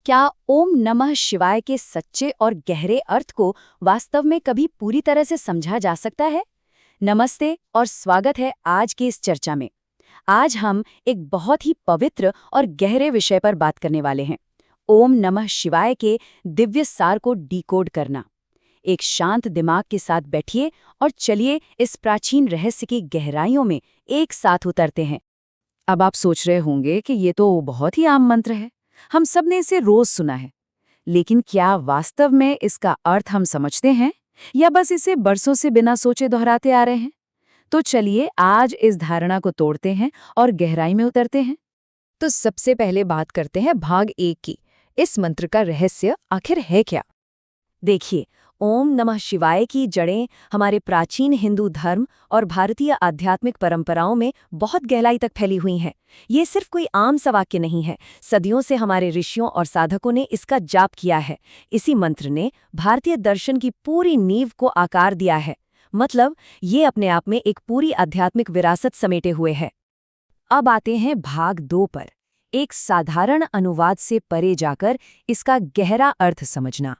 क्या ओम नमः शिवाय के सच्चे और गहरे अर्थ को वास्तव में कभी पूरी तरह से समझा जा सकता है? नमस्ते और स्वागत है आज की इस चर्चा में। आज हम एक बहुत ही पवित्र और गहरे विषय पर बात करने वाले हैं। ओम नमः शिवाय के दिव्य सार को डिकोड करना। एक शांत दिमाग के साथ बैठिए और चलिए इस प्राचीन रहस्य की गहराइयों में एक साथ उतरते हैं। अब आप सोच रहे होंगे कि ये तो बहुत ही आम मंत्र है, हम सब ने इसे रोज सुना है। लेकिन क्या वास्तव में इसका अर्थ हम समझते हैं या बस इसे बरसों से बिना सोचे दोहराते आ रहे हैं? तो चलिए आज इस धारणा को तोड़ते हैं और गहराई में उतरते हैं। तो सबसे पहले बात करते हैं भाग 1 की। इस मंत्र का रहस्य आखिर है क्या? देखिए, ओम नमः शिवाय की जड़ें हमारे प्राचीन हिंदू धर्म और भारतीय आध्यात्मिक परंपराओं में बहुत गहराई तक फैली हुई हैं। ये सिर्फ कोई आम सा वाक्य नहीं है, सदियों से हमारे ऋषियों और साधकों ने इसका जाप किया है। इसी मंत्र ने भारतीय दर्शन की पूरी नींव को आकार दिया है। मतलब ये अपने आप में एक पूरी आध्यात्मिक विरासत समेटे हुए है। अब आते हैं भाग 2 पर, एक साधारण अनुवाद से परे जाकर इसका गहरा अर्थ समझना।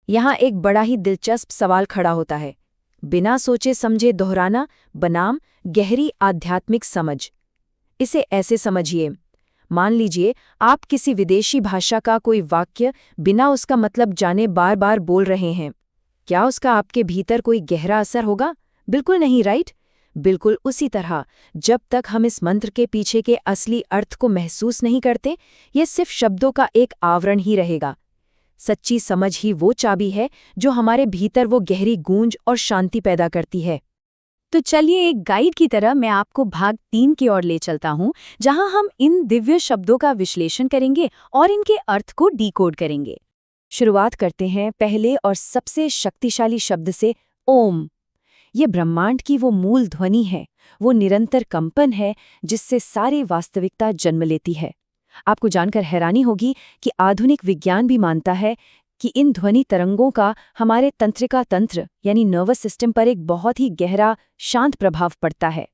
यहाँ एक बड़ा ही दिलचस्प सवाल खड़ा होता है। बिना सोचे समझे दोहराना बनाम गहरी आध्यात्मिक समझ। इसे ऐसे समझिए, मान लीजिए आप किसी विदेशी भाषा का कोई वाक्य बिना उसका मतलब जाने बार बार बोल रहे हैं। क्या उसका आपके भीतर कोई गहरा असर होगा? बिल्कुल नहीं, राइट? बिल्कुल उसी तरह जब तक हम इस मंत्र के पीछे के असली अर्थ को महसूस नहीं करते, ये सिर्फ शब्दों का एक आवरण ही रहेगा। सच्ची समझ ही वो चाबी है जो हमारे भीतर वो गहरी गूंज और शांति पैदा करती है। तो चलिए एक गाइड की तरह मैं आपको भाग 3 की ओर ले चलता हूँ, जहाँ हम इन दिव्य शब्दों का विश्लेषण करेंगे और इनके अर्थ को डिकोड करेंगे। शुरुआत करते हैं पहले और सबसे शक्तिशाली शब्द से, ओम। ये ब्रह्मांड की वो मूल ध्वनि है, वो निरंतर कंपन है जिससे सारी वास्तविकता जन्म लेती है। आपको जानकर हैरानी होगी कि आधुनिक विज्ञान भी मानता है कि इन ध्वनि तरंगों का हमारे तंत्रिका तंत्र यानी नर्वस सिस्टम पर एक बहुत ही गहरा शांत प्रभाव पड़ता है।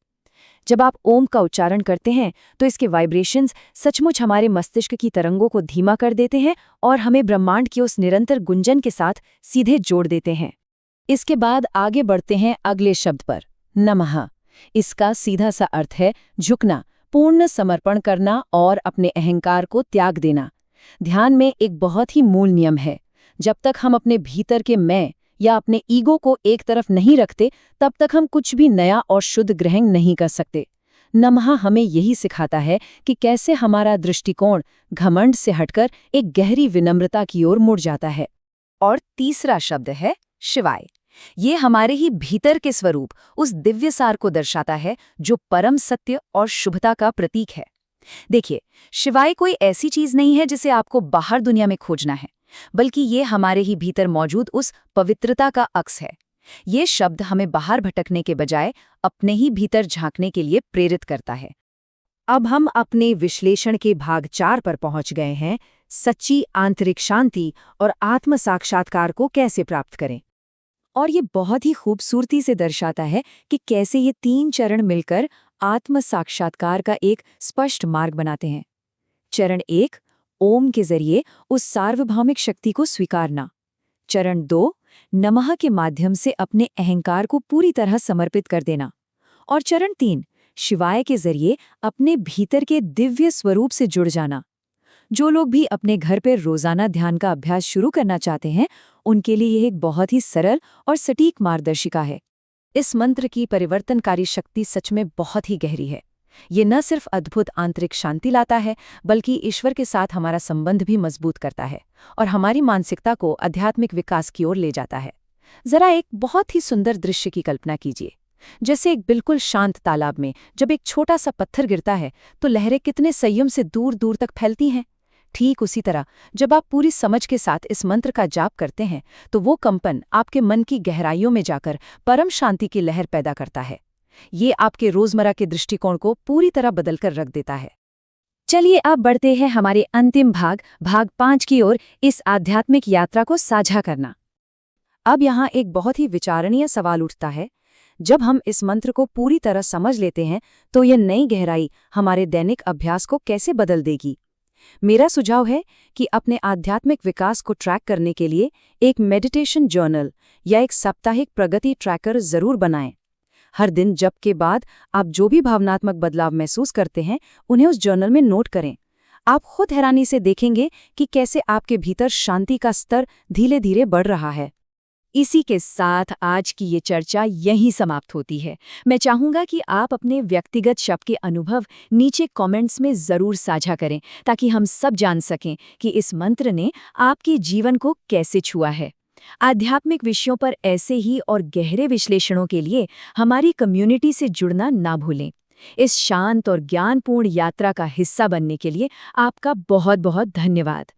जब आप ओम का उच्चारण करते हैं तो इसके वाइब्रेशंस सचमुच हमारे मस्तिष्क की तरंगों को धीमा कर देते हैं और हमें ब्रह्मांड की उस निरंतर गुंजन के साथ सीधे जोड़ देते हैं। इसके बाद आगे बढ़ते हैं अगले शब्द पर, नमः। इसका सीधा सा अर्थ है झुकना, पूर्ण समर्पण करना और अपने अहंकार को त्याग देना। ध्यान में एक बहुत ही मूल नियम है, जब तक हम अपने भीतर के मैं या अपने ईगो को एक तरफ नहीं रखते, तब तक हम कुछ भी नया और शुद्ध ग्रहण नहीं कर सकते। नमः हमें यही सिखाता है कि कैसे हमारा दृष्टिकोण घमंड से हटकर एक गहरी विनम्रता की ओर मुड़ जाता है। और तीसरा शब्द है शिवाय। ये हमारे ही भीतर के स्वरूप, उस दिव्य सार को दर्शाता है जो परम सत्य और शुभता का प्रतीक है। देखिए, शिवाय कोई ऐसी चीज नहीं है जिसे आपको बाहर दुनिया में खोजना है, बल्कि ये हमारे ही भीतर मौजूद उस पवित्रता का अक्स है। ये शब्द हमें बाहर भटकने के बजाय अपने ही भीतर झांकने के लिए प्रेरित करता है। अब हम अपने विश्लेषण के भाग 4 पर पहुंच गए हैं, सच्ची आंतरिक शांति और आत्म साक्षात्कार को कैसे प्राप्त करें। और ये बहुत ही खूबसूरती से दर्शाता है कि कैसे ये 3 चरण मिलकर आत्म साक्षात्कार का एक स्पष्ट मार्ग बनाते हैं। चरण 1, ओम के जरिए उस सार्वभौमिक शक्ति को स्वीकारना। चरण 2, नमः के माध्यम से अपने अहंकार को पूरी तरह समर्पित कर देना। और चरण 3, शिवाय के जरिए अपने भीतर के दिव्य स्वरूप से जुड़ जाना। जो लोग भी अपने घर पर रोजाना ध्यान का अभ्यास शुरू करना चाहते हैं, उनके लिए यह एक बहुत ही सरल और सटीक मार्गदर्शिका है। इस मंत्र की परिवर्तनकारी शक्ति सच में बहुत ही गहरी है। ये न सिर्फ अद्भुत आंतरिक शांति लाता है, बल्कि ईश्वर के साथ हमारा संबंध भी मजबूत करता है और हमारी मानसिकता को आध्यात्मिक विकास की ओर ले जाता है। जरा एक बहुत ही सुंदर दृश्य की कल्पना कीजिए। जैसे एक बिल्कुल शांत तालाब में जब एक छोटा सा पत्थर गिरता है तो लहरें कितने संयम से दूर दूर तक फैलती हैं। ठीक उसी तरह जब आप पूरी समझ के साथ इस मंत्र का जाप करते हैं तो वो कंपन आपके मन की गहराइयों में जाकर परम शांति की लहर पैदा करता है। ये आपके रोजमर्रा के दृष्टिकोण को पूरी तरह बदलकर रख देता है। चलिए अब बढ़ते हैं हमारे अंतिम भाग 5 की ओर, इस आध्यात्मिक यात्रा को साझा करना। अब यहाँ एक बहुत ही विचारणीय सवाल उठता है। जब हम इस मंत्र को पूरी तरह समझ लेते हैं तो यह नई गहराई हमारे दैनिक अभ्यास को कैसे बदल देगी? मेरा सुझाव है कि अपने आध्यात्मिक विकास को ट्रैक करने के लिए एक मेडिटेशन जर्नल या एक साप्ताहिक प्रगति ट्रैकर जरूर बनाएं। हर दिन जप के बाद आप जो भी भावनात्मक बदलाव महसूस करते हैं, उन्हें उस जर्नल में नोट करें। आप खुद हैरानी से देखेंगे कि कैसे आपके भीतर शांति का स्तर धीरे धीरे बढ़ रहा है। इसी के साथ आज की ये चर्चा यहीं समाप्त होती है। मैं चाहूंगा कि आप अपने व्यक्तिगत शब्द के अनुभव नीचे कमेंट्स में ज़रूर साझा करें, ताकि हम सब जान सकें कि इस मंत्र ने आपके जीवन को कैसे छुआ है। आध्यात्मिक विषयों पर ऐसे ही और गहरे विश्लेषणों के लिए हमारी कम्युनिटी से जुड़ना ना भूलें। इस शांत और ज्ञानपूर्ण यात्रा का हिस्सा बनने के लिए आपका बहुत बहुत धन्यवाद।